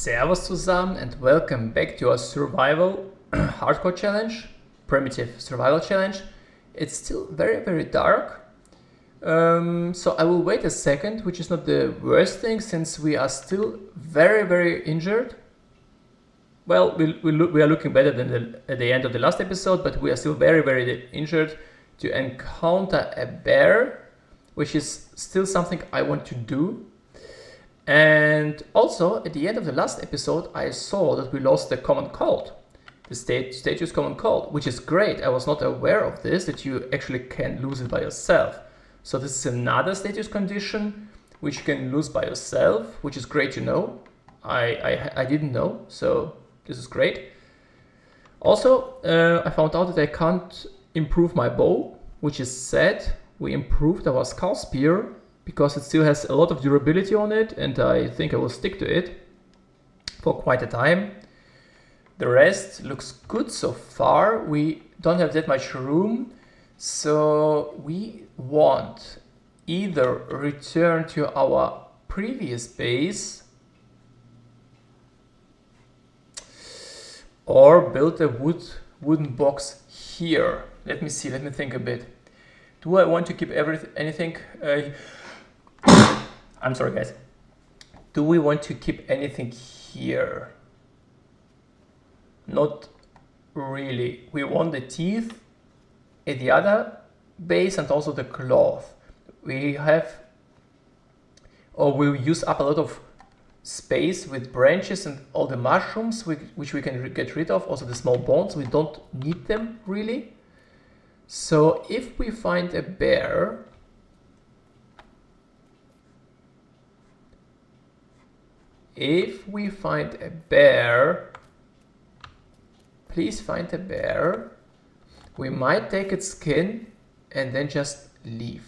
Servus zusammen and welcome back to our survival hardcore challenge, primitive survival challenge. It's still very dark, so I will wait a second, which is not the worst thing since we are still very injured. Well, we are looking better than at the end of the last episode, but we are still very injured to encounter a bear, which is still something I want to do. And also, at the end of the last episode, I saw that we lost the common cold, the status common cold, which is great. I was not aware of this, that you actually can lose it by yourself. So this is another status condition which you can lose by yourself, which is great to know. I didn't know, so this is great. Also, I found out that I can't improve my bow, which is sad. We improved our skull spear, because it still has a lot of durability on it, and I think I will stick to it for quite a time. The rest looks good so far. We don't have that much room, so we want either return to our previous base or build a wooden box here. Let me see, let me think a bit. Do I want to keep anything? I'm sorry guys. Do we want to keep anything here? Not really. We want the teeth at the other base and also the cloth. We use up a lot of space with branches and all the mushrooms which we can get rid of. Also the small bones, we don't need them really. So if we find a bear, please find a bear, we might take its skin and then just leave.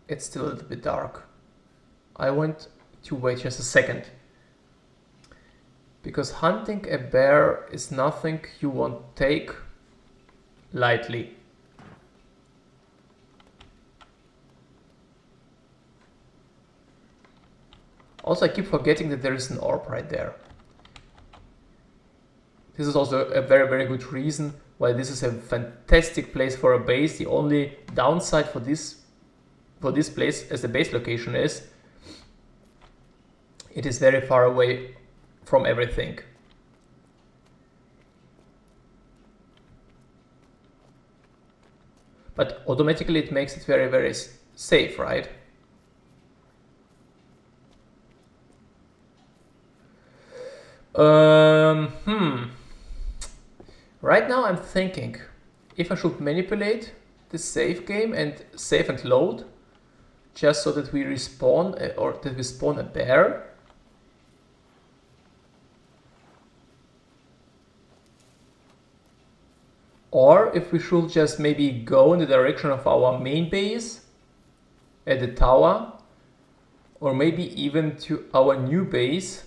It's still a little bit dark. I want to wait just a second, because hunting a bear is nothing you won't take lightly. Also, I keep forgetting that there is an orb right there. This is also a very good reason why this is a fantastic place for a base. The only downside for this place as the base location is it is very far away from everything. But automatically it makes it very safe, right? Right now I'm thinking if I should manipulate this save game and save and load just so that we respawn or that we spawn a bear. Or if we should just maybe go in the direction of our main base at the tower, or maybe even to our new base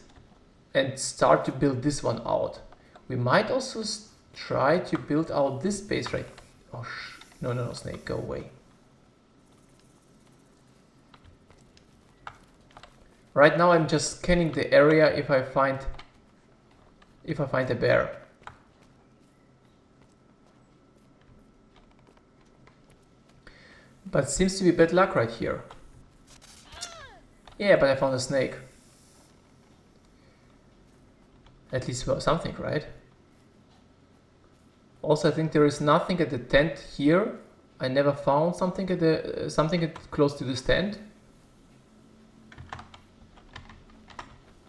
and start to build this one out. We might also try to build out this base right. Oh, no, snake, go away. Right now I'm just scanning the area if I find a bear. But it seems to be bad luck right here. Yeah, but I found a snake. At least something, right? Also, I think there is nothing at the tent here. I never found something close to this tent.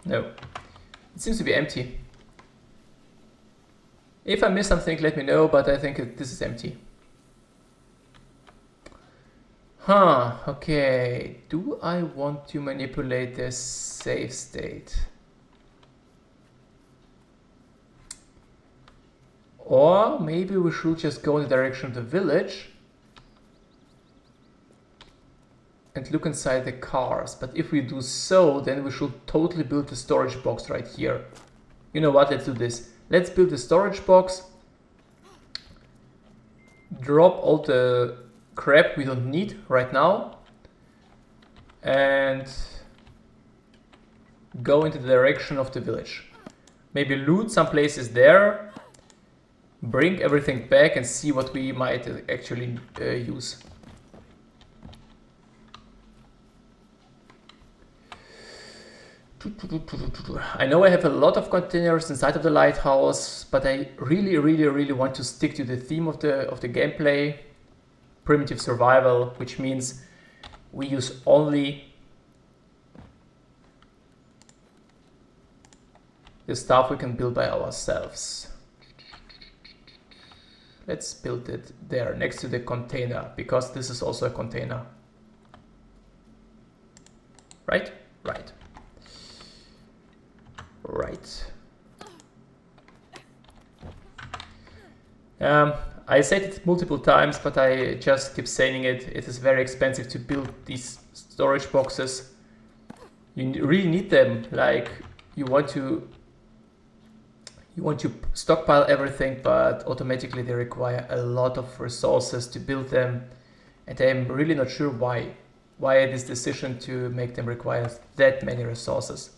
No, it seems to be empty. If I miss something, let me know, but I think this is empty. Okay. Do I want to manipulate this save state? Or maybe we should just go in the direction of the village and look inside the cars. But if we do so, then we should totally build the storage box right here. You know what, let's do this. Let's build the storage box, drop all the crap we don't need right now, and go into the direction of the village. Maybe loot some places there, bring everything back and see what we might actually use. I know I have a lot of containers inside of the lighthouse, but I really want to stick to the theme of the gameplay, primitive survival, which means we use only the stuff we can build by ourselves. Let's build it there next to the container, because this is also a container. Right? Right. Right. I said it multiple times, but I just keep saying it. It is very expensive to build these storage boxes. You really need them. Like, you want to stockpile everything, but automatically they require a lot of resources to build them, and I'm really not sure why this decision to make them require that many resources.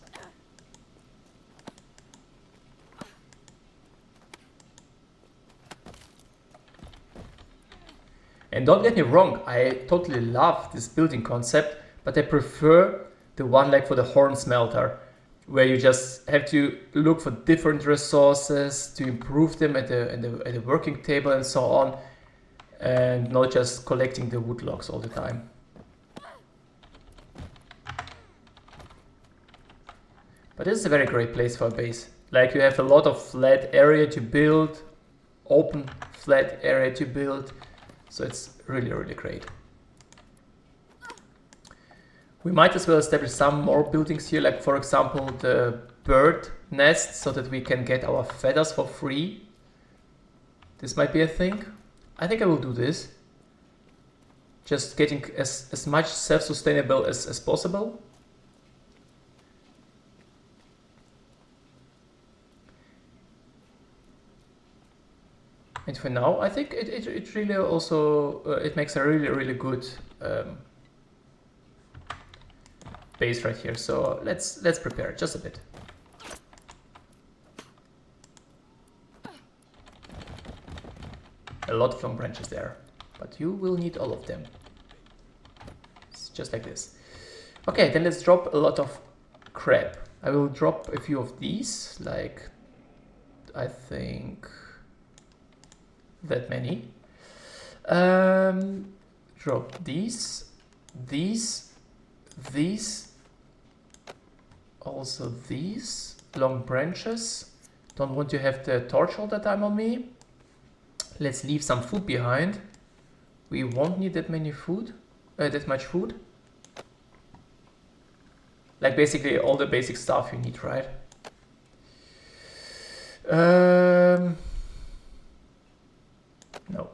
And don't get me wrong, I totally love this building concept, but I prefer the one like for the horn smelter, where you just have to look for different resources to improve them at the working table and so on, and not just collecting the wood logs all the time. But this is a very great place for a base. Like, you have a lot of flat area to build, open flat area to build, so it's really great. We might as well establish some more buildings here, like for example the bird nest, so that we can get our feathers for free. This might be a thing. I think I will do this. Just getting as much self-sustainable as possible. And for now, I think it really also it makes a really good base right here. So let's prepare just a bit. A lot of long branches there, but you will need all of them. It's just like this. Okay, then let's drop a lot of crap. I will drop a few of these, like I think that many. Drop these, also these long branches. Don't want to have the torch all the time on me. Let's leave some food behind. We won't need that much food. Like basically all the basic stuff you need, right? No.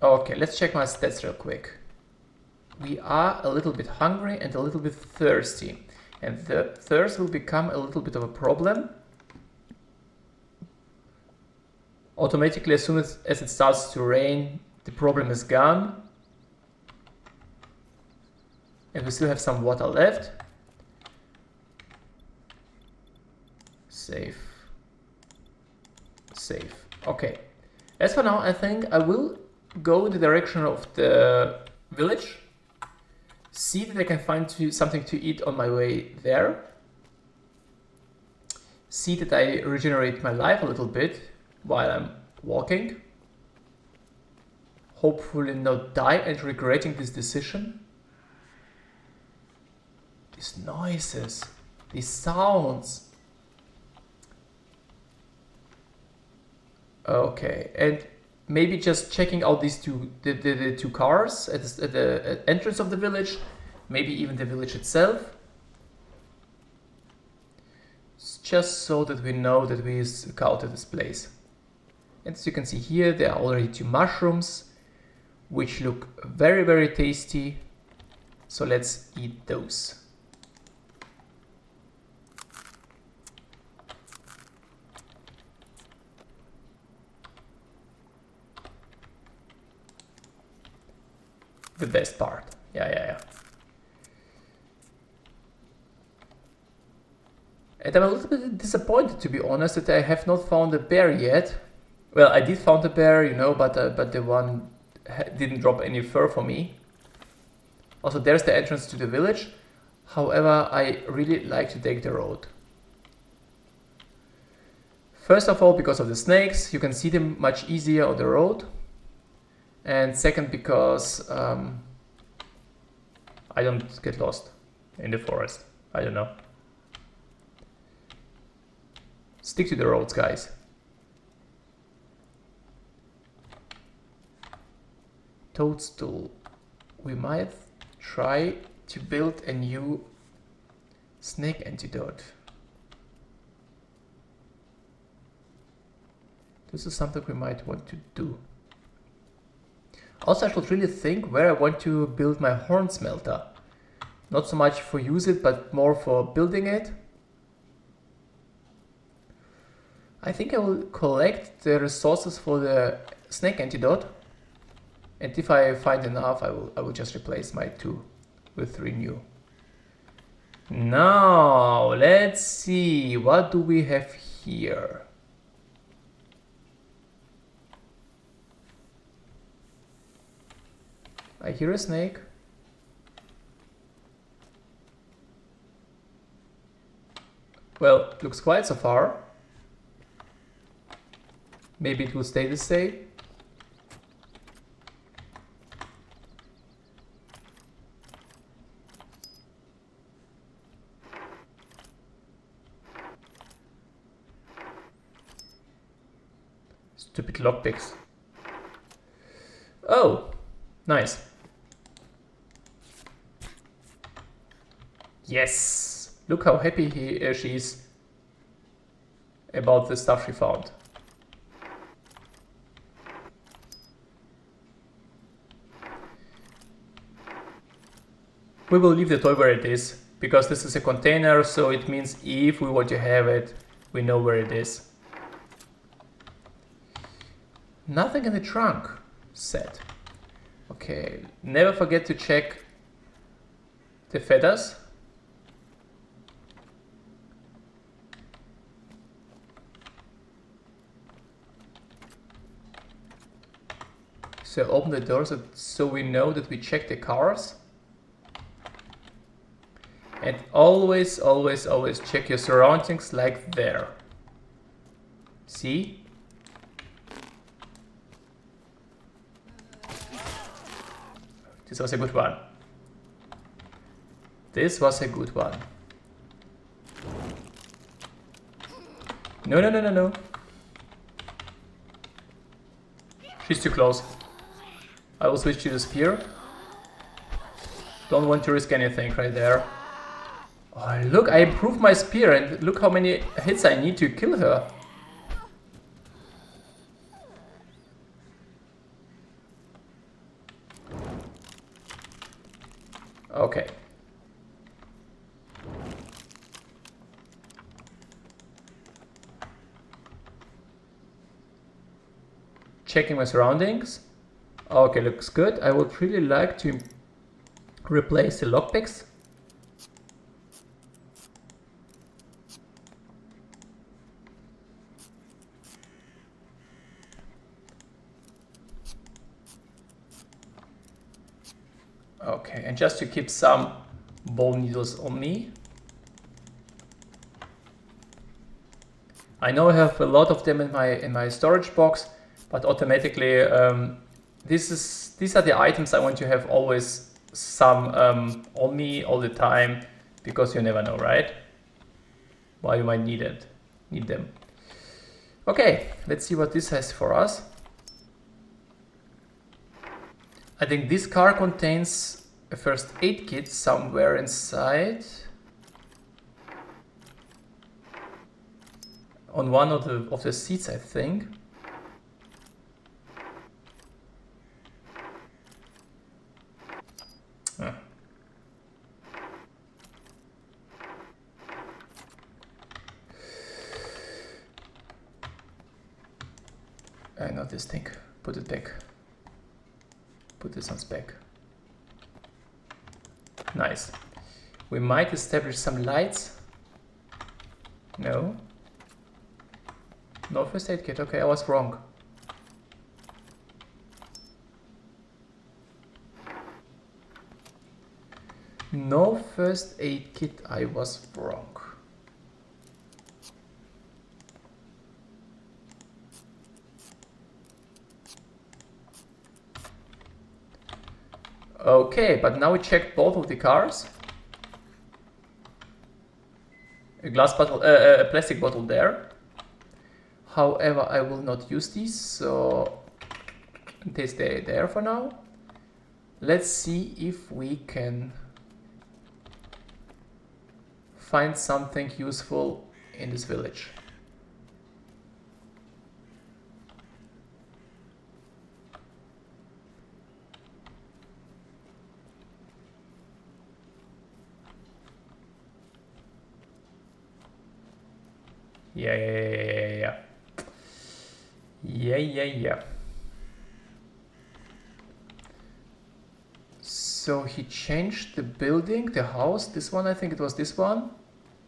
Okay, let's check my stats real quick. We are a little bit hungry and a little bit thirsty. And the thirst will become a little bit of a problem. Automatically, as soon as it starts to rain, the problem is gone. And we still have some water left. Save. Okay. As for now, I think I will go in the direction of the village. See that I can find something to eat on my way there. See that I regenerate my life a little bit while I'm walking. Hopefully not die and regretting this decision. These noises, these sounds. Okay, and maybe just checking out these the two cars at the entrance of the village, maybe even the village itself. It's just so that we know that we scouted this place. And as you can see here, there are already 2 mushrooms, which look very tasty. So let's eat those. The best part. Yeah. And I'm a little bit disappointed, to be honest, that I have not found a bear yet. Well, I did found a bear, you know, but the one didn't drop any fur for me. Also, there's the entrance to the village. However, I really like to take the road. First of all, because of the snakes, you can see them much easier on the road. And second, because I don't get lost in the forest. I don't know. Stick to the roads, guys. Toadstool. We might try to build a new snake antidote. This is something we might want to do. Also, I should really think where I want to build my horn smelter. Not so much for use it, but more for building it. I think I will collect the resources for the snake antidote. And if I find enough, I will just replace my 2 with 3 new. Now, let's see, what do we have here? I hear a snake. Well, looks quiet so far. Maybe it will stay the same. Stupid lockpicks. Oh, nice. Yes! Look how happy she is about the stuff she found. We will leave the toy where it is, because this is a container, so it means if we want to have it, we know where it is. Nothing in the trunk, said. Okay, never forget to check the feathers. So open the doors so we know that we check the cars. And always, always, always check your surroundings like there. See? This was a good one. This was a good one. No, no, no, no, no. She's too close. I will switch to the spear. Don't want to risk anything right there. Oh, look, I improved my spear and look how many hits I need to kill her. Okay. Checking my surroundings. Okay, looks good. I would really like to replace the lockpicks. Okay, and just to keep some bone needles on me. I know I have a lot of them in my storage box, but automatically these are the items I want to have always some on me all the time, because you never know, right? Why you might need them. Okay, let's see what this has for us. I think this car contains a first aid kit somewhere inside. On one of the seats, I think. Huh. Not this thing. Put it back. Put this on spec. Nice. We might establish some lights. No. No first aid kit. Okay, I was wrong. No first aid kit. I was wrong. Okay, but now we checked both of the cars. A glass bottle, a plastic bottle there. However, I will not use these, so they stay there for now. Let's see if we can find something useful in this village. Yeah. So he changed the building, the house, this one, I think it was this one,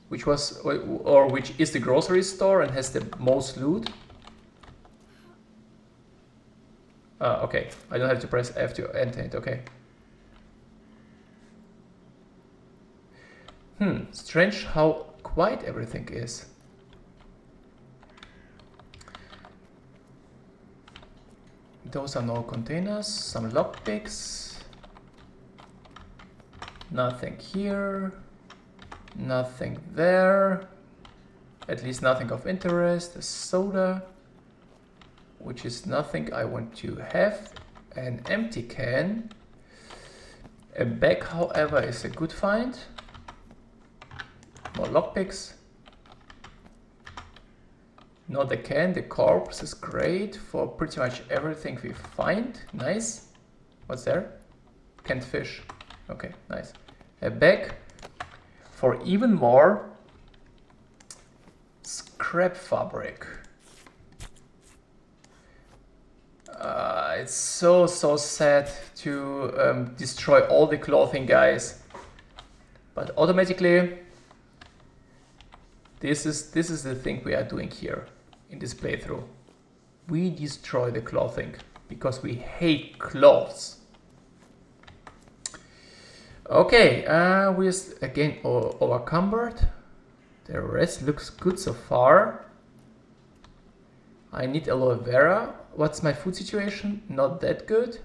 which was, or which is the grocery store and has the most loot. Okay, I don't have to press F to enter it, okay. Strange how quiet everything is. Those are no containers, some lockpicks. Nothing here. Nothing there. At least nothing of interest. A soda, which is nothing I want to have. An empty can. A bag, however, is a good find. More lockpicks. Not the can, the corpse is great for pretty much everything we find. Nice. What's there? Canned fish. Okay, nice. A bag for even more scrap fabric. It's so sad to destroy all the clothing, guys. But automatically, this is the thing we are doing here in this playthrough. We destroy the clothing because we hate clothes. Okay, we're again overcumbered. The rest looks good so far. I need aloe vera. What's my food situation? Not that good.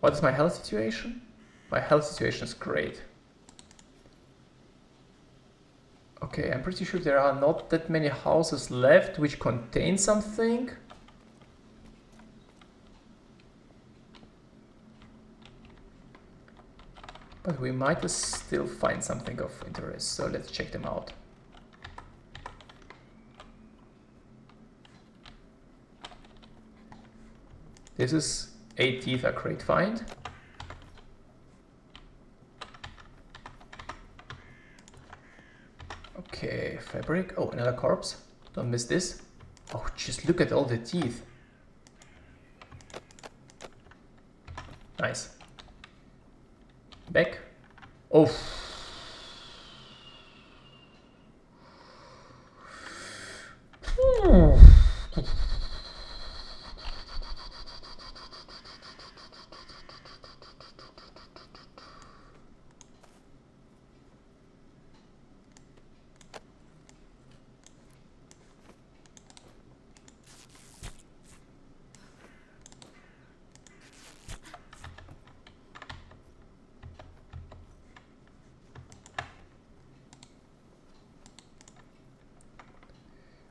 What is my health situation? My health situation is great. Okay, I'm pretty sure there are not that many houses left which contain something. But we might still find something of interest, so let's check them out. This is 8 teeth, a great find. Okay, fabric. Oh, another corpse. Don't miss this. Oh, just look at all the teeth. Nice. Back. Oh.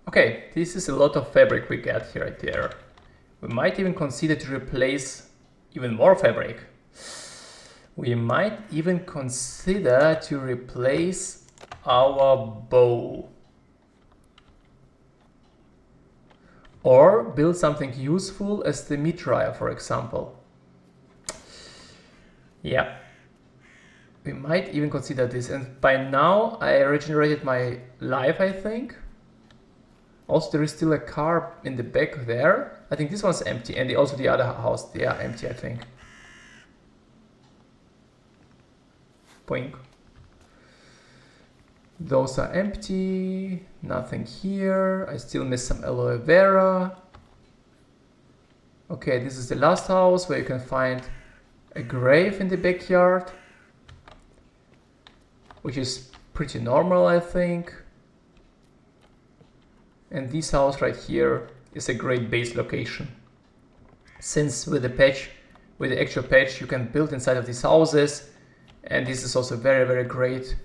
Okay, this is a lot of fabric we get here right there. We might even consider to replace even more fabric. We might even consider to replace our bow. Or build something useful as the meat dryer, for example. Yeah. We might even consider this. And by now I regenerated my life, I think. Also, there is still a car in the back there. I think this one's empty, and also the other house, they are empty, I think. Boink. Those are empty, nothing here. I still miss some aloe vera. Okay, this is the last house where you can find a grave in the backyard, which is pretty normal, I think. And this house right here is a great base location. Since with the patch, with the actual patch, you can build inside of these houses. And this is also very, very great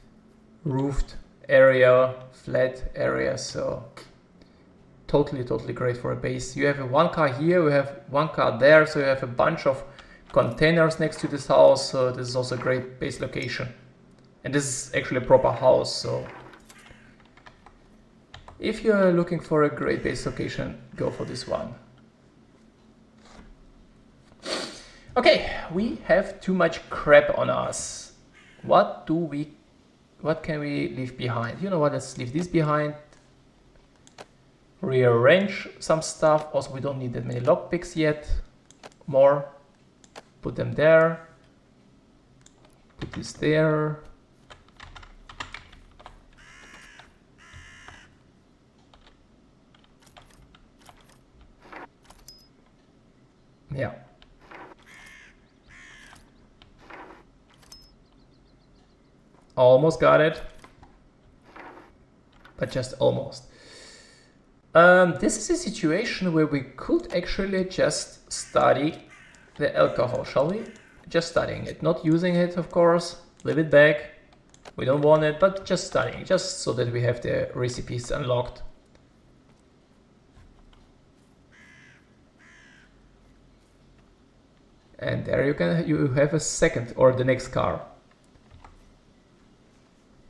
roofed area, flat area. So totally, totally great for a base. You have one car here, we have one car there. So you have a bunch of containers next to this house. So this is also a great base location. And this is actually a proper house. So if you're looking for a great base location, go for this one. Okay, we have too much crap on us. What can we leave behind? You know what, let's leave this behind. Rearrange some stuff. Also, we don't need that many lockpicks yet. More. Put them there. Put this there. Yeah. Almost got it. But just almost. This is a situation where we could actually just study the alcohol, shall we? Just studying it, not using it, of course. Leave it back. We don't want it, but just studying, just so that we have the recipes unlocked. And there you have a second or the next car.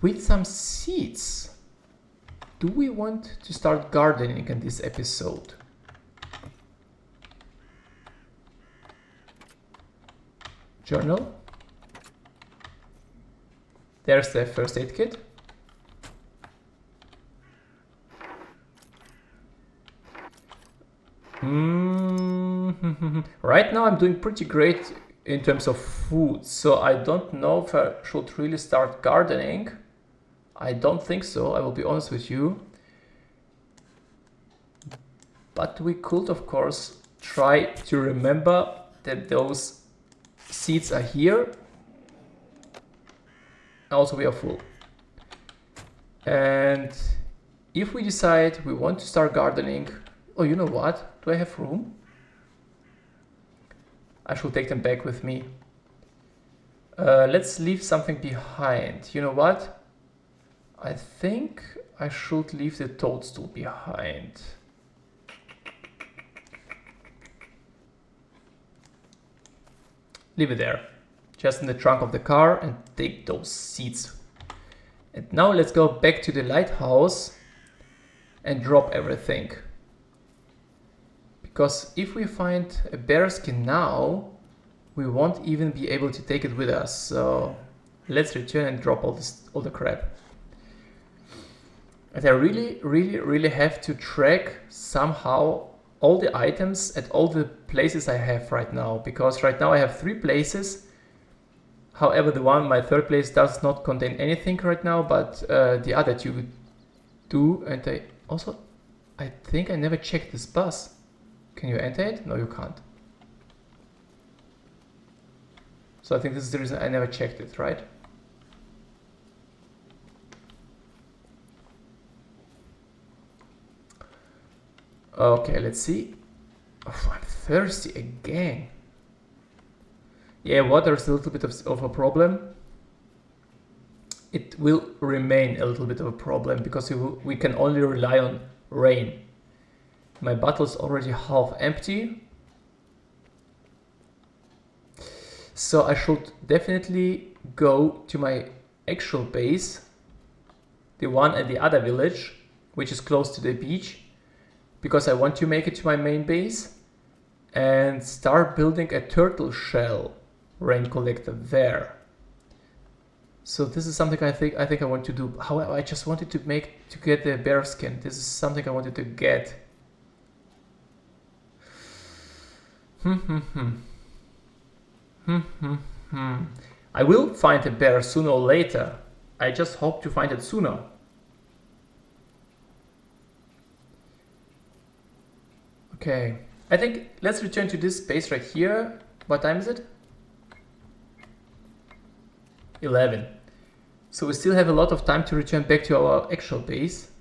With some seeds. Do we want to start gardening in this episode? Journal. There's the first aid kit. Right now I'm doing pretty great in terms of food, so I don't know if I should really start gardening. I don't think so, I will be honest with you. But we could, of course, try to remember that those seeds are here. Also, we are full. And if we decide we want to start gardening, oh, you know what? Do I have room? I should take them back with me. Let's leave something behind. You know what? I think I should leave the toadstool behind. Leave it there, just in the trunk of the car, and take those seeds. And now let's go back to the lighthouse and drop everything. Because if we find a bear skin now, we won't even be able to take it with us. So let's return and drop all the crap. And I really have to track somehow all the items at all the places I have right now, because right now I have 3 places. However, my third place does not contain anything right now, but the other 2 do. And I think I never checked this bus. Can you enter it? No, you can't. So I think this is the reason I never checked it, right? Okay, let's see. Oh, I'm thirsty again. Yeah, water is a little bit of a problem. It will remain a little bit of a problem because we can only rely on rain. My bottle is already half empty. So I should definitely go to my actual base, the one at the other village, which is close to the beach, because I want to make it to my main base and start building a turtle shell rain collector there. So this is something I think I want to do. However, I just wanted to get the bear skin. This is something I wanted to get. I will find a bear sooner or later. I just hope to find it sooner. Okay, I think let's return to this base right here. What time is it? 11. So we still have a lot of time to return back to our actual base.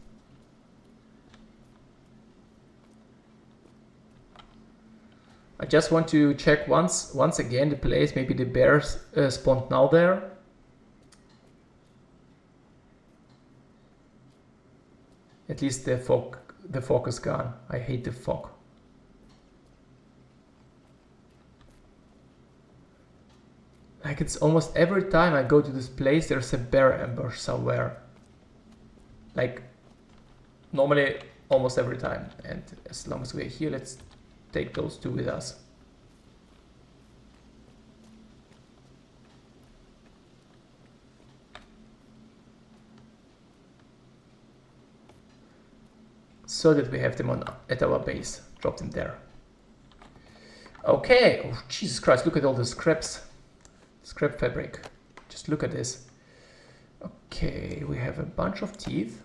I just want to check once again the place. Maybe the bears spawned now there. At least the fog is gone. I hate the fog. Like it's almost every time I go to this place, there's a bear ambush somewhere. Like normally almost every time. And as long as we're here, let's take those two with us. So that we have them at our base. Drop them there. Okay. Oh, Jesus Christ, look at all the scraps. Scrap fabric. Just look at this. Okay, we have a bunch of teeth.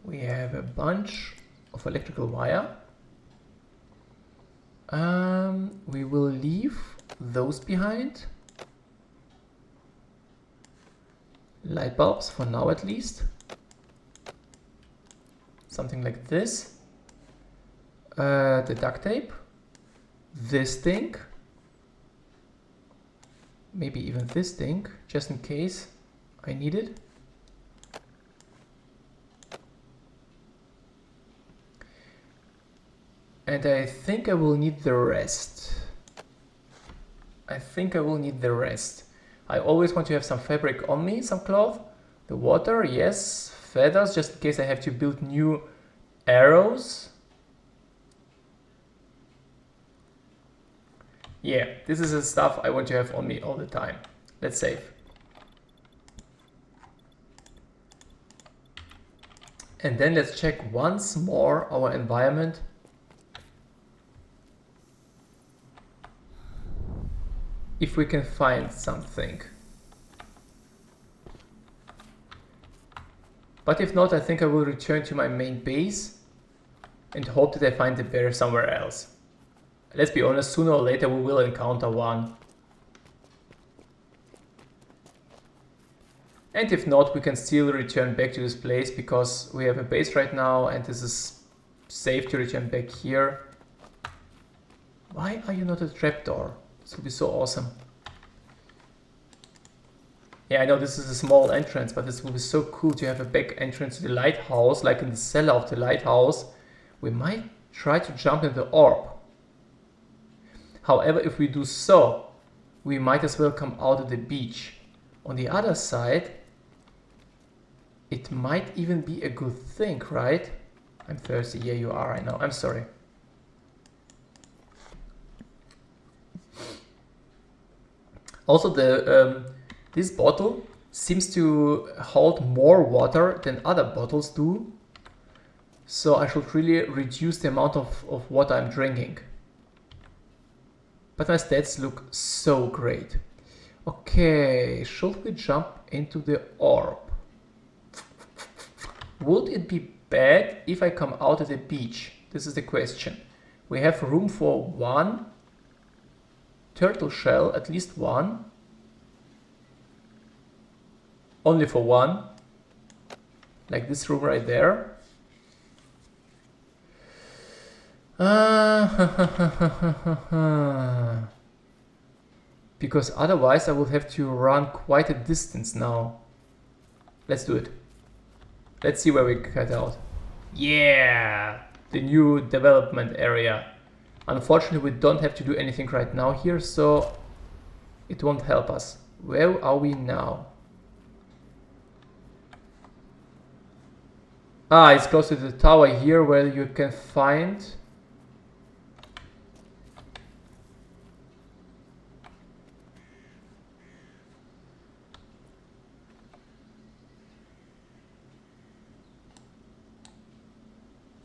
We have a bunch of electrical wire. We will leave those behind. Light bulbs for now at least. Something like this. The duct tape. This thing. Maybe even this thing, just in case I need it. And I think I will need the rest. I always want to have some fabric on me, some cloth. The water, yes. Feathers, just in case I have to build new arrows. Yeah, this is the stuff I want to have on me all the time. Let's save. And then let's check once more our environment. If we can find something. But if not, I think I will return to my main base and hope that I find the bear somewhere else. Let's be honest, sooner or later we will encounter one. And if not, we can still return back to this place because we have a base right now and this is safe to return back here. Why are you not a trapdoor? This would be so awesome. Yeah, I know this is a small entrance, but this would be so cool to have a back entrance to the lighthouse, like in the cellar of the lighthouse. We might try to jump in the orb. However, if we do so, we might as well come out of the beach. On the other side, it might even be a good thing, right? I'm thirsty. Yeah, you are, I know. I'm sorry. Also, this bottle seems to hold more water than other bottles do. So I should really reduce the amount of water I'm drinking. But my stats look so great. Okay, should we jump into the orb? Would it be bad if I come out at the beach? This is the question. We have room for one turtle shell, at least one. Only for one. Like this room right there. Because otherwise I will have to run quite a distance now. Let's do it. Let's see where we cut out. Yeah! The new development area. Unfortunately, we don't have to do anything right now here, so it won't help us. Where are we now? Ah, it's close to the tower here where you can find...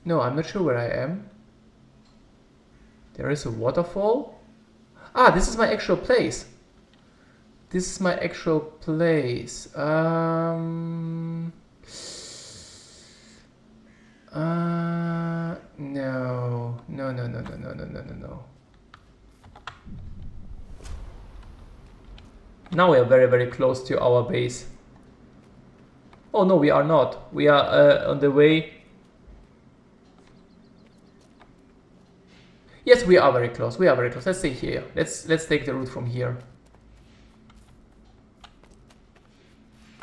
No, I'm not sure where I am. There is a waterfall. Ah, this is my actual place. This is my actual place. No. No. Now we are very, very close to our base. Oh no, we are not. We are on the way. Yes, we are very close. We are very close. Let's stay here. Let's take the route from here.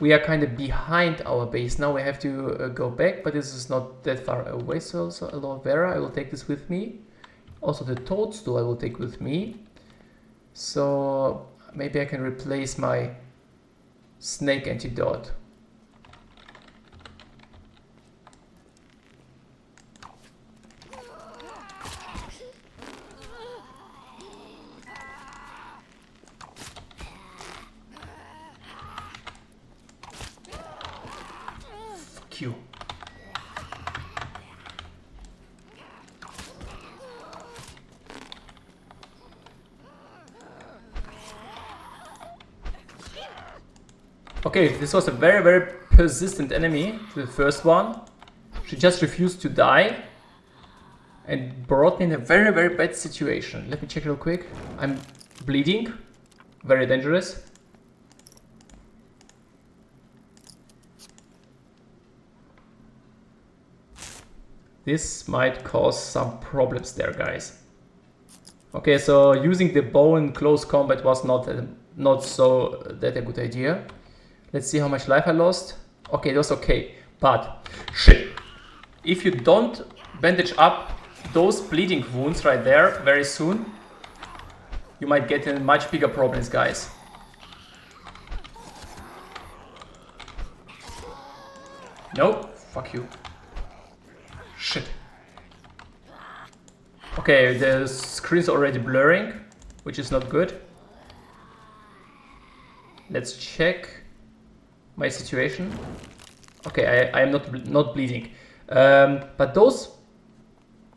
We are kind of behind our base. Now we have to go back, but this is not that far away. So also aloe vera, I will take this with me. Also the toadstool I will take with me. So maybe I can replace my snake antidote. You. Okay, this was a very, very persistent enemy, the first one. She just refused to die and brought me in a very, very bad situation. Let me check real quick. I'm bleeding, very dangerous. This might cause some problems there, guys. Okay, so using the bow in close combat was not so that a good idea. Let's see how much life I lost. Okay, it was okay, but shit. If you don't bandage up those bleeding wounds right there very soon, you might get in much bigger problems, guys. No, fuck you. Shit. Okay, the screen's already blurring, which is not good. Let's check my situation. Okay, I am not bleeding. But those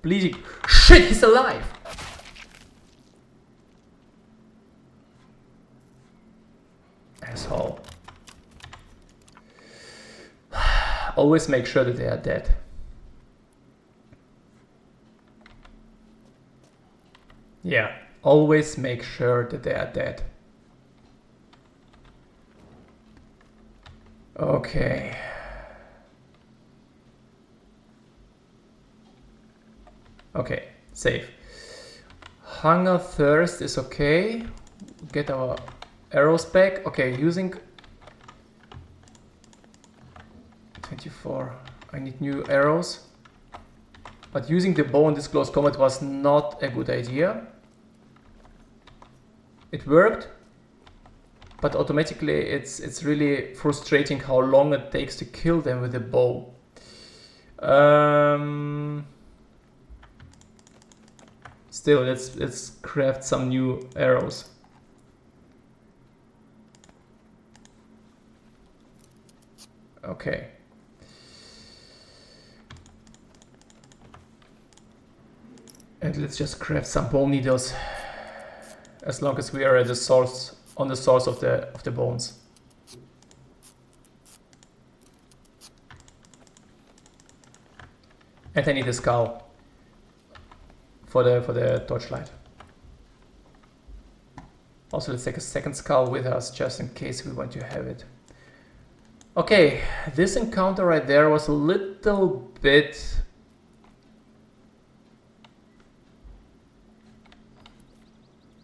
bleeding... Shit, he's alive! Asshole. Always make sure that they are dead. Yeah, always make sure that they are dead. Okay. Okay, safe. Hunger, thirst is okay. Get our arrows back. Okay, using 24. I need new arrows. But using the bow in this close combat was not a good idea. It worked, but automatically it's really frustrating how long it takes to kill them with a bow. Still, let's craft some new arrows. Okay. And let's just craft some bone needles, as long as we are at the source, on the source of the bones. And I need a skull for the torchlight. Also, let's take a second skull with us just in case we want to have it. Okay, this encounter right there was a little bit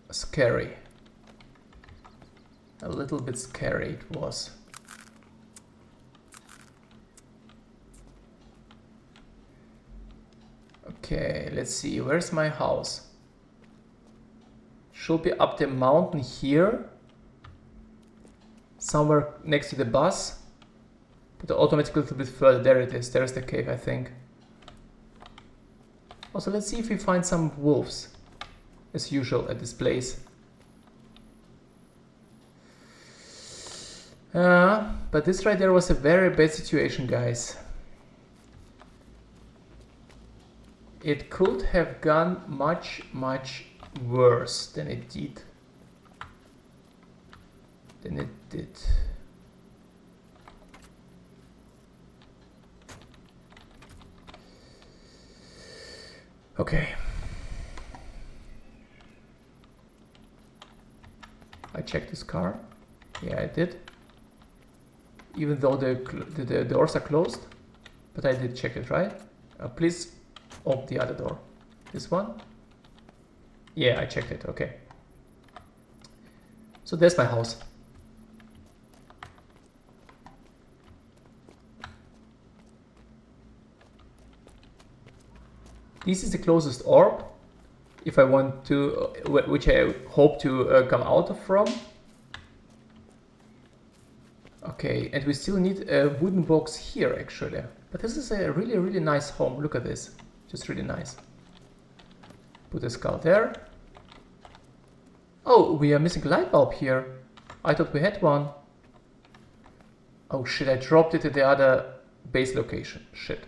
scary. A little bit scary it was. Okay, let's see, where's my house? Should be up the mountain here. Somewhere next to the bus. But automatically a little bit further. There it is, there's the cave, I think. Also, let's see if we find some wolves, as usual at this place. But this right there was a very bad situation, guys. It could have gone much, much worse than it did. Okay. I checked this car. Yeah, I did. Even though the doors are closed, but I did check it, right? Please open the other door. This one? Yeah, I checked it. Okay. So there's my house. This is the closest orb, if I want to, which I hope to come out from. Okay, and we still need a wooden box here, actually. But this is a really, really nice home. Look at this. Just really nice. Put a skull there. Oh, we are missing a light bulb here. I thought we had one. Oh shit, I dropped it at the other base location. Shit.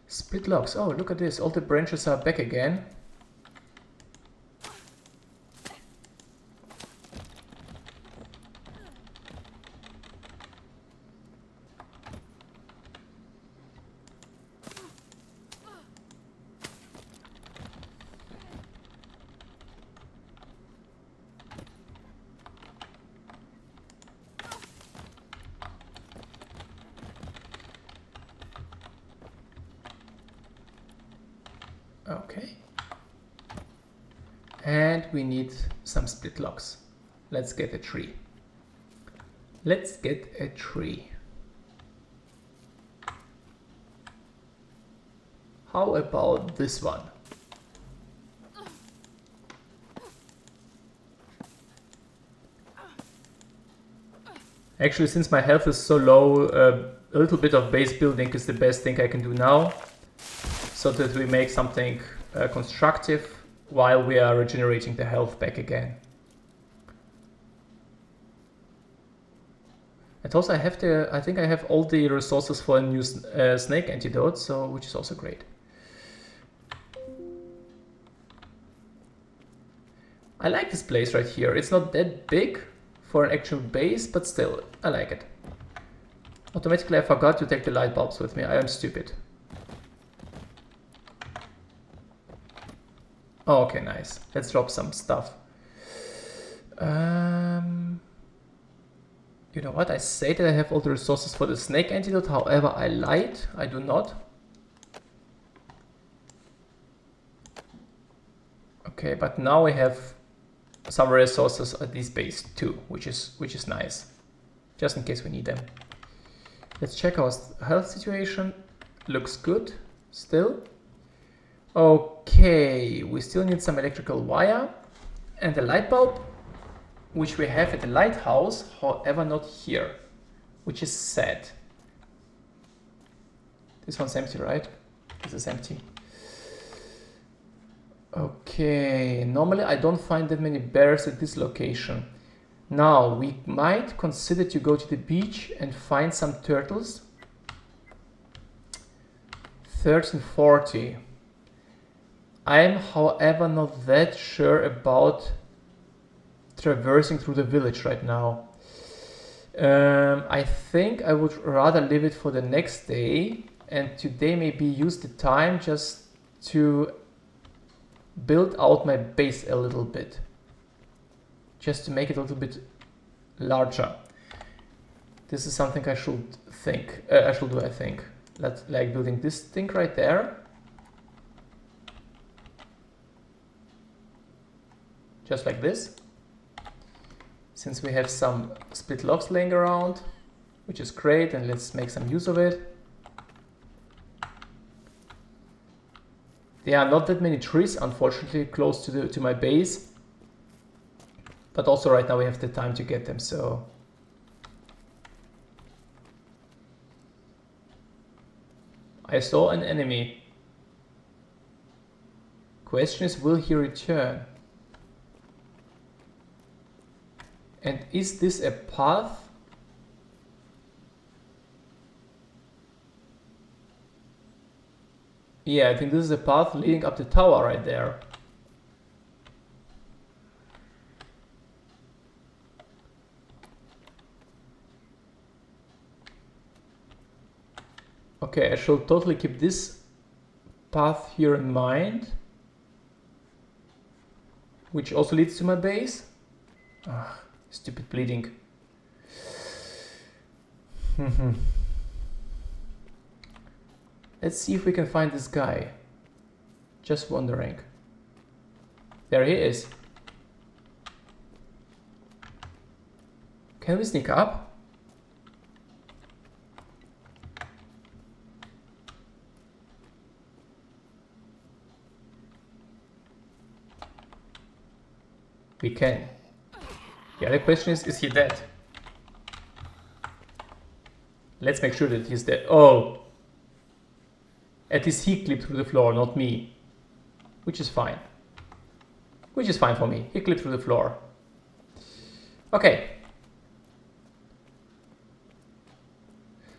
Split locks. Oh, look at this. All the branches are back again. Okay. And we need some split locks. Let's get a tree. Let's get a tree. How about this one? Actually, since my health is so low, a little bit of base building is the best thing I can do now, so that we make something constructive while we are regenerating the health back again. And also I think I have all the resources for a new snake antidote, so which is also great. I like this place right here. It's not that big for an actual base, but still, I like it. Automatically I forgot to take the light bulbs with me. I am stupid. Oh, okay, nice. Let's drop some stuff. You know what? I say that I have all the resources for the snake antidote. However, I lied. I do not. Okay, but now we have some resources at this base too, which is nice, just in case we need them. Let's check our health situation. Looks good still. Okay, we still need some electrical wire and a light bulb, which we have at the lighthouse, however not here, which is sad. This one's empty, right? This is empty. Okay, normally I don't find that many bears at this location. Now, we might consider to go to the beach and find some turtles. 1340. I am, however, not that sure about traversing through the village right now. I think I would rather leave it for the next day, and today maybe use the time just to build out my base a little bit, just to make it a little bit larger. This is something I should think. I should do. I think, like building this thing right there, just like this. Since we have some split logs laying around, which is great, and let's make some use of it. There are not that many trees, unfortunately, close to my base. But also right now we have the time to get them, so... I saw an enemy. Question is, will he return? And is this a path? Yeah, I think this is the path leading up the tower right there. Okay, I shall totally keep this path here in mind, which also leads to my base. Ah, stupid bleeding. Let's see if we can find this guy. Just wondering. There he is. Can we sneak up? We can. The other question is he dead? Let's make sure that he's dead. Oh! At least he clipped through the floor, not me. Which is fine. Which is fine for me. He clipped through the floor. Okay.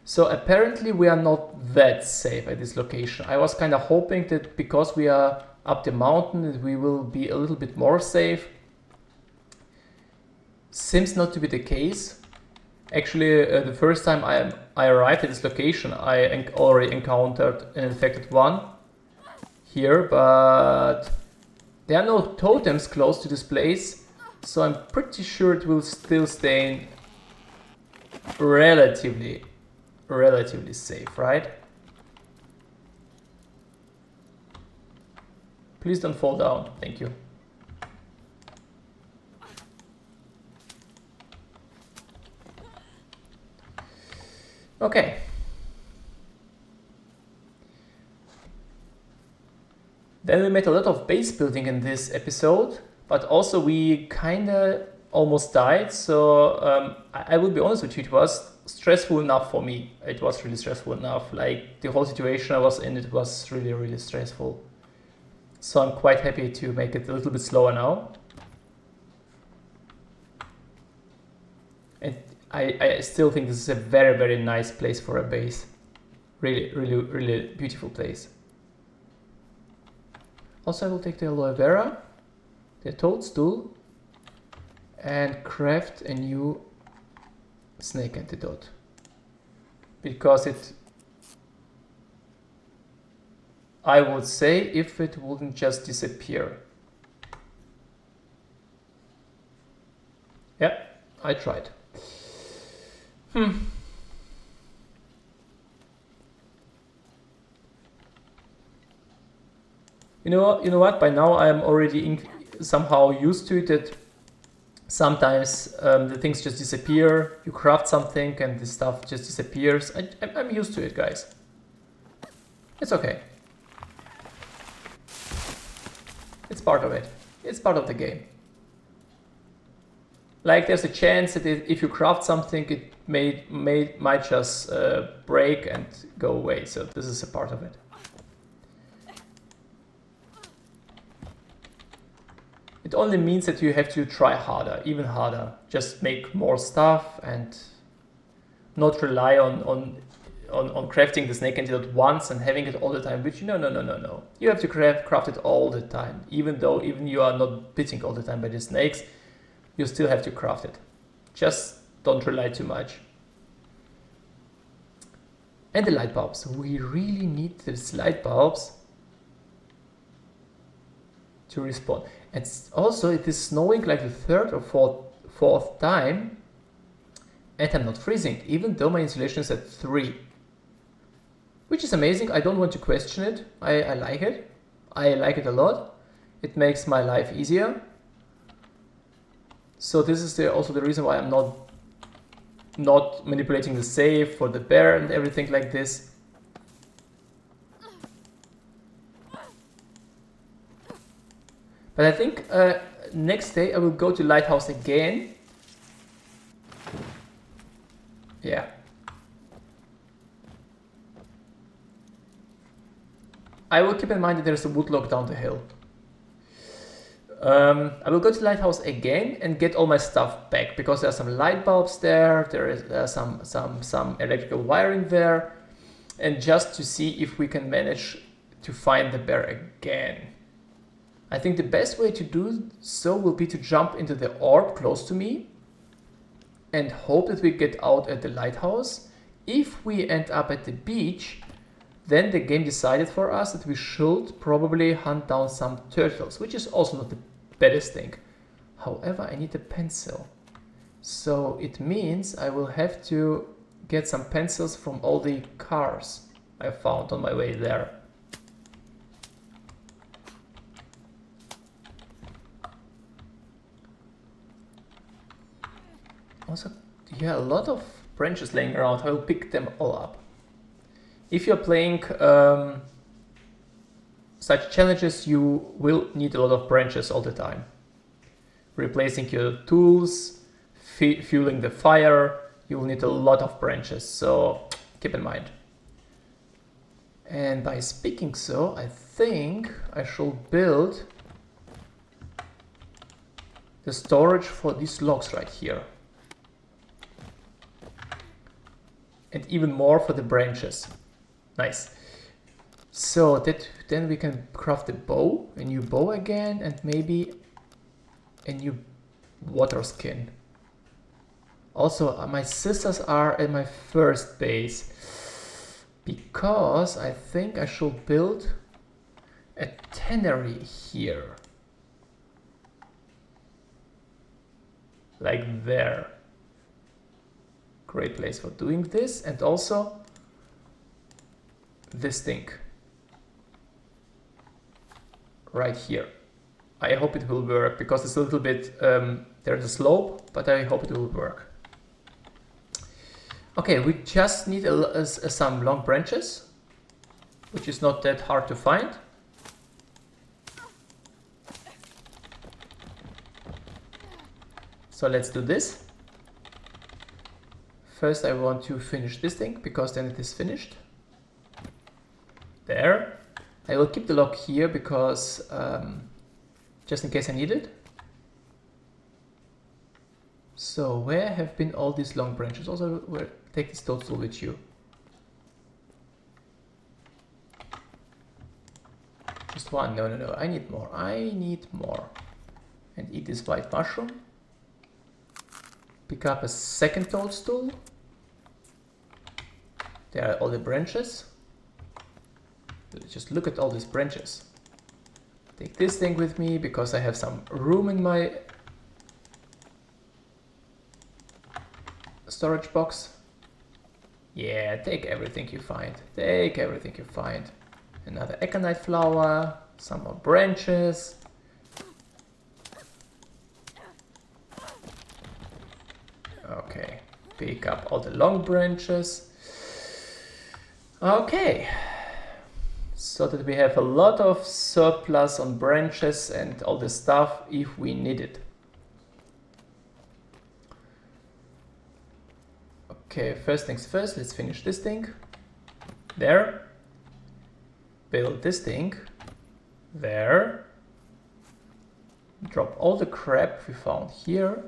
So apparently we are not that safe at this location. I was kind of hoping that because we are up the mountain that we will be a little bit more safe. Seems not to be the case. Actually, the first time I arrived at this location, I already encountered an infected one here, but there are no totems close to this place, so I'm pretty sure it will still stay relatively safe, right? Please don't fall down, thank you. Okay. Then we made a lot of base building in this episode, but also we kinda almost died, so I will be honest with you, it was stressful enough for me. It was really stressful enough. Like, the whole situation I was in, it was really stressful. So I'm quite happy to make it a little bit slower now. And I still think this is a very nice place for a base. Really beautiful place. Also, I will take the aloe vera, the toadstool, and craft a new snake antidote. Because I would say, if it wouldn't just disappear. Yeah, I tried. You know what? By now I am already somehow used to it. That sometimes the things just disappear. You craft something and the stuff just disappears. I'm used to it, guys. It's okay. It's part of it. It's part of the game. Like, there's a chance that if you craft something, it might just break and go away. So this is a part of it. It only means that you have to try harder, even harder. Just make more stuff and not rely on crafting the snake antidote once and having it all the time. Which no. You have to craft it all the time. Even you are not bitten all the time by the snakes, you still have to craft it. Just don't rely too much. And the light bulbs. We really need these light bulbs to respawn. And also, it is snowing like the third or fourth time, and I'm not freezing, even though my insulation is at 3. Which is amazing. I don't want to question it. I like it. I like it a lot. It makes my life easier. So this is also the reason why I'm not manipulating the save for the bear and everything like this. But I think next day I will go to Lighthouse again. Yeah. I will keep in mind that there's a woodlock down the hill. I will go to Lighthouse again and get all my stuff back, because there are some light bulbs there, there is some electrical wiring there, and just to see if we can manage to find the bear again. I think the best way to do so will be to jump into the orb close to me and hope that we get out at the lighthouse. If we end up at the beach, then the game decided for us that we should probably hunt down some turtles, which is also not the baddest thing. However, I need a pencil. So it means I will have to get some pencils from all the cars I found on my way there. Also, yeah, a lot of branches laying around. I will pick them all up. If you're playing such challenges, you will need a lot of branches all the time. Replacing your tools, fueling the fire, you will need a lot of branches, so keep in mind. And by speaking so, I think I shall build the storage for these logs right here. And even more for the branches. Nice. So that then we can craft a bow, a new bow again, and maybe a new water skin. Also, my sisters are at my first base because I think I should build a tannery here. Like there. Great place for doing this, and also this thing right here. I hope it will work because it's a little bit there's a slope, but I hope it will work. Okay, we just need some long branches, which is not that hard to find. So let's do this. First I want to finish this thing, because then it is finished. There. I will keep the log here, because just in case I need it. So where have been all these long branches? Also, take this toadstool with you. Just one. No, no, no. I need more. I need more. And eat this white mushroom. Pick up a second toadstool. There are all the branches. Just look at all these branches. Take this thing with me because I have some room in my storage box. Yeah, take everything you find. Take everything you find. Another aconite flower, some more branches. Okay, pick up all the long branches. Okay, so that we have a lot of surplus on branches and all the stuff if we need it. Okay, first things first, let's finish this thing. There. Build this thing. There. Drop all the crap we found here.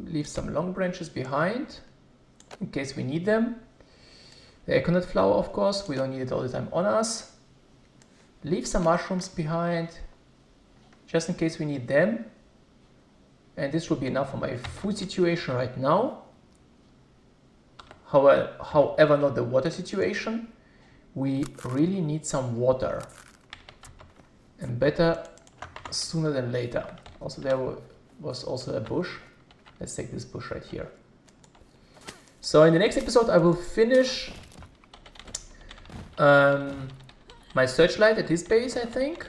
Leave some long branches behind in case we need them. The aconite flower, of course, we don't need it all the time on us. Leave some mushrooms behind just in case we need them. And this will be enough for my food situation right now. However, not the water situation. We really need some water. And better sooner than later. Also, there was also a bush. Let's take this bush right here. So in the next episode I will finish my searchlight at this base, I think.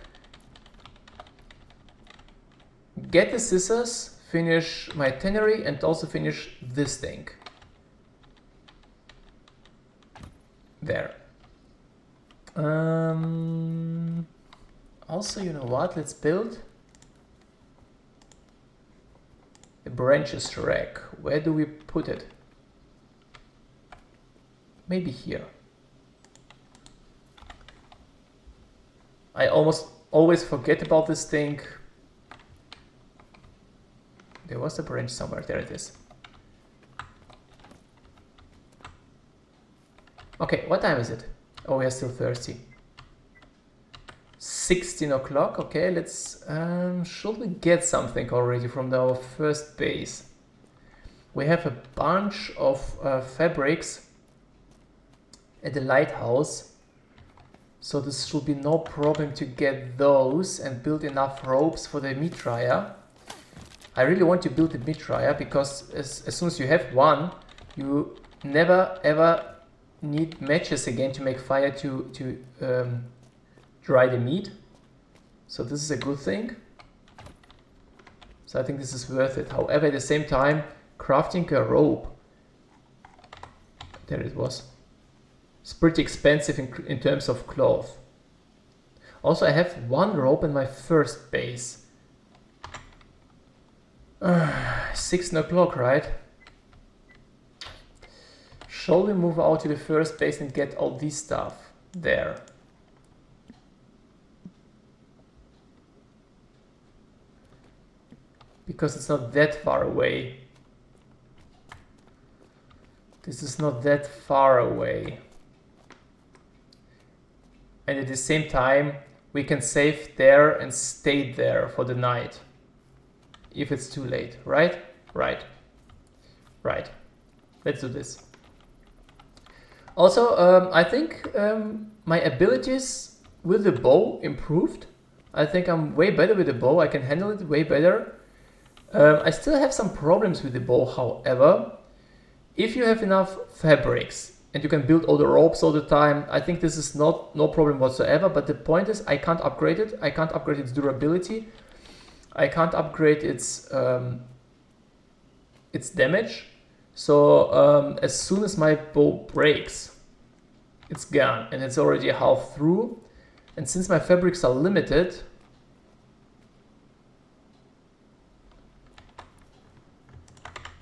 Get the scissors, finish my tannery, and also finish this thing. There. Also, you know what? Let's build the branches rack. Where do we put it? Maybe here. I almost always forget about this thing. There was a branch somewhere. There it is. Okay, what time is it? Oh, we are still thirsty. 16 o'clock. Okay, let's... should we get something already from our first base? We have a bunch of fabrics at the lighthouse. So this should be no problem to get those and build enough ropes for the meat dryer. I really want to build the meat dryer because as soon as you have one, you never ever need matches again to make fire to dry the meat. So this is a good thing. So I think this is worth it. However, at the same time, crafting a rope, there it was, it's pretty expensive in terms of cloth. Also, I have one rope in my first base. 16 o'clock, right? Shall we move out to the first base and get all this stuff there? Because it's not that far away. This is not that far away. And at the same time, we can save there and stay there for the night. If it's too late, right? Right. Right. Let's do this. Also, I think my abilities with the bow improved. I think I'm way better with the bow. I can handle it way better. I still have some problems with the bow, however. If you have enough fabrics and you can build all the ropes all the time, I think this is no problem whatsoever. But the point is, I can't upgrade it. I can't upgrade its durability. I can't upgrade its damage. So as soon as my bow breaks, it's gone, and it's already half through. And since my fabrics are limited,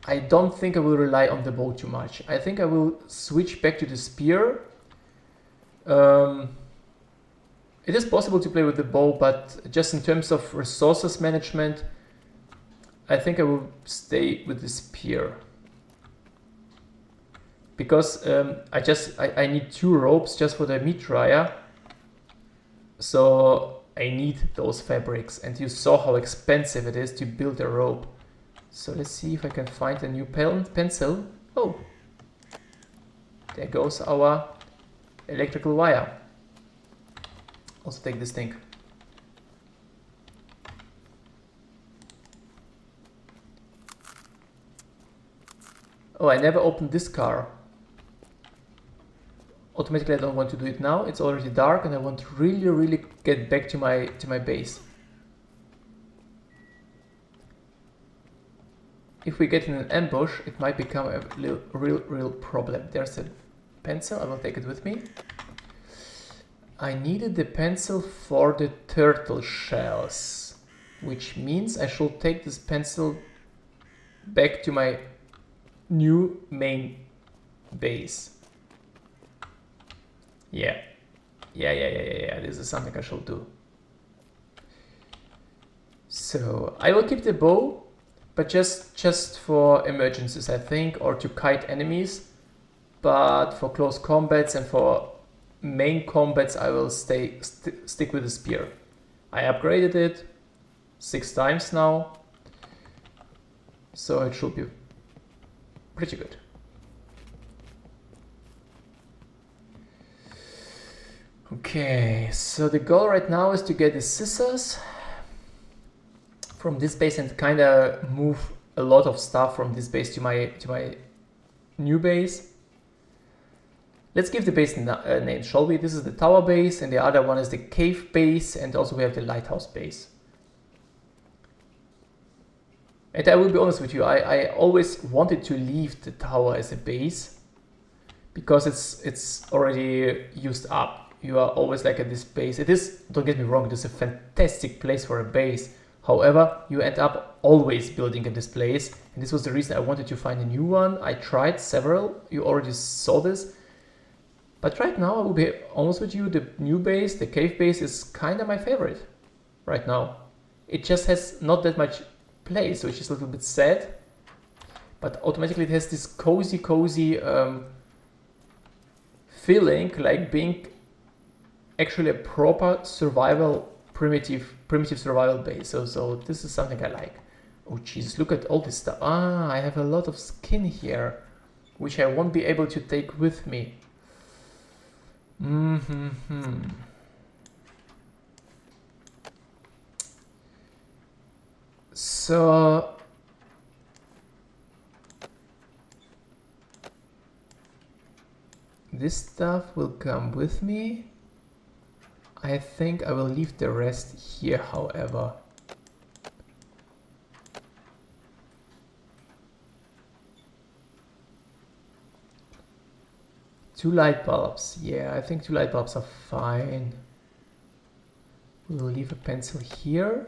I don't think I will rely on the bow too much. I think I will switch back to the spear. It is possible to play with the bow, but just in terms of resources management, I think I will stay with the spear. Because I need 2 ropes just for the meat dryer. So I need those fabrics, and you saw how expensive it is to build a rope. So let's see if I can find a new pencil. Oh, there goes our electrical wire. Also take this thing. Oh, I never opened this car. Automatically I don't want to do it now. It's already dark and I want to really get back to my base. If we get in an ambush, it might become a real problem. There's a pencil, I will take it with me. I needed the pencil for the turtle shells, which means I should take this pencil back to my new main base. Yeah, this is something I should do. So I will keep the bow, but just for emergencies, I think, or to kite enemies. But for close combats and for main combats, I will stick with the spear. I upgraded it 6 times now, so it should be pretty good. Okay, so the goal right now is to get the scissors from this base and kind of move a lot of stuff from this base to my new base. Let's give the base name, shall we? This is the tower base, and the other one is the cave base, and also we have the lighthouse base. And I will be honest with you, I always wanted to leave the tower as a base because it's already used up. You are always like at this base. It is, don't get me wrong, it is a fantastic place for a base. However, you end up always building at this place, and this was the reason I wanted to find a new one. I tried several, you already saw this. But right now, I will be honest with you, the new base, the cave base, is kind of my favorite right now. It just has not that much place, which is a little bit sad. But automatically it has this cozy feeling like being actually a proper survival, primitive survival base. So this is something I like. Oh Jesus, look at all this stuff. Ah, I have a lot of skin here, which I won't be able to take with me. So this stuff will come with me. I think I will leave the rest here, however. Two light bulbs. Yeah, I think two light bulbs are fine. We'll leave a pencil here.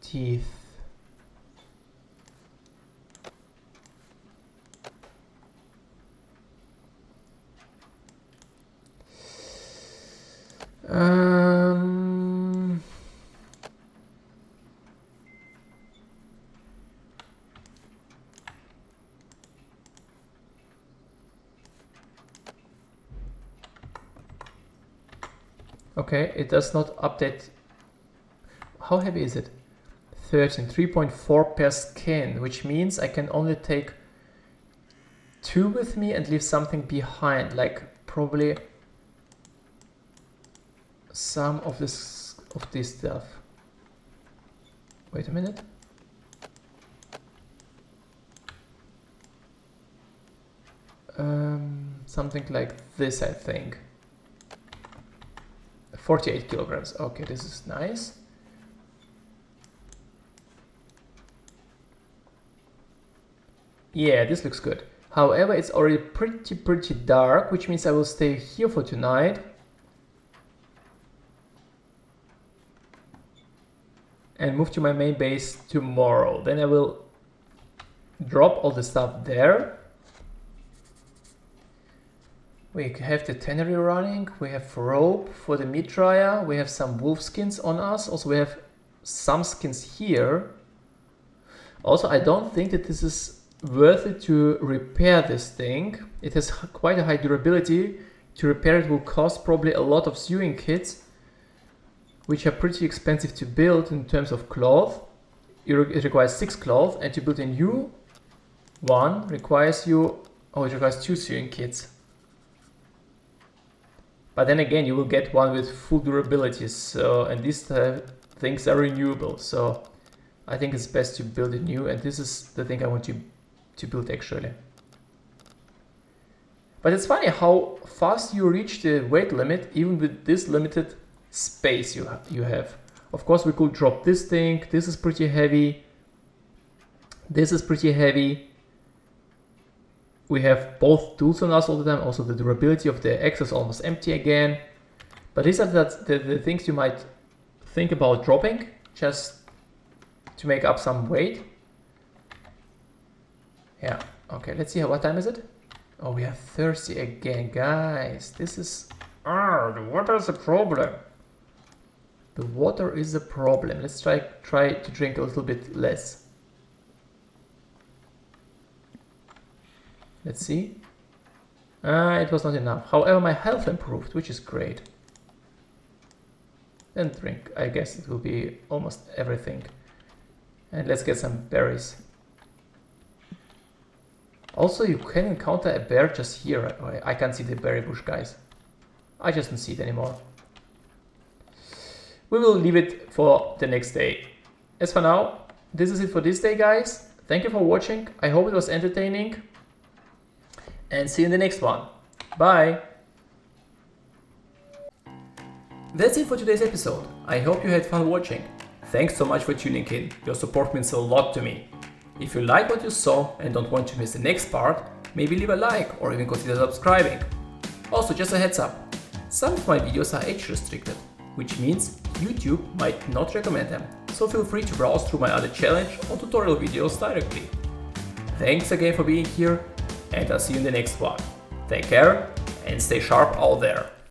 Teeth. Okay, it does not update. How heavy is it? 3.4 per skin, which means I can only take 2 with me and leave something behind, like probably some of this stuff. Wait a minute. Something like this, I think. 48 kilograms. Okay, this is nice. Yeah, this looks good. However, it's already pretty dark, which means I will stay here for tonight. And move to my main base tomorrow. Then I will drop all the stuff there. We have the tannery running, we have rope for the meat dryer, we have some wolf skins on us, also we have some skins here. Also, I don't think that this is worth it to repair this thing. It has quite a high durability. To repair it will cost probably a lot of sewing kits, which are pretty expensive to build in terms of cloth. It requires 6 cloth, and to build a new one requires it requires 2 sewing kits. But then again, you will get one with full durability, and these things are renewable, so I think it's best to build it new, and this is the thing I want to build actually. But it's funny how fast you reach the weight limit, even with this limited space you have. Of course, we could drop this thing. This is pretty heavy. This is pretty heavy. We have both tools on us all the time. Also, the durability of the axe is almost empty again. But these are the things you might think about dropping just to make up some weight. Yeah, okay, let's see what time is it? Oh, we are thirsty again, guys. This is... the water is a problem. The water is a problem. Let's try to drink a little bit less. Let's see. It was not enough. However, my health improved, which is great. Then drink. I guess it will be almost everything. And let's get some berries. Also, you can encounter a bear just here. I can't see the berry bush, guys. I just don't see it anymore. We will leave it for the next day. As for now, this is it for this day, guys. Thank you for watching. I hope it was entertaining. And see you in the next one. Bye! That's it for today's episode. I hope you had fun watching. Thanks so much for tuning in. Your support means a lot to me. If you like what you saw and don't want to miss the next part, maybe leave a like or even consider subscribing. Also, just a heads up, some of my videos are age restricted, which means YouTube might not recommend them, so feel free to browse through my other challenge or tutorial videos directly. Thanks again for being here, and I'll see you in the next one. Take care and stay sharp out there.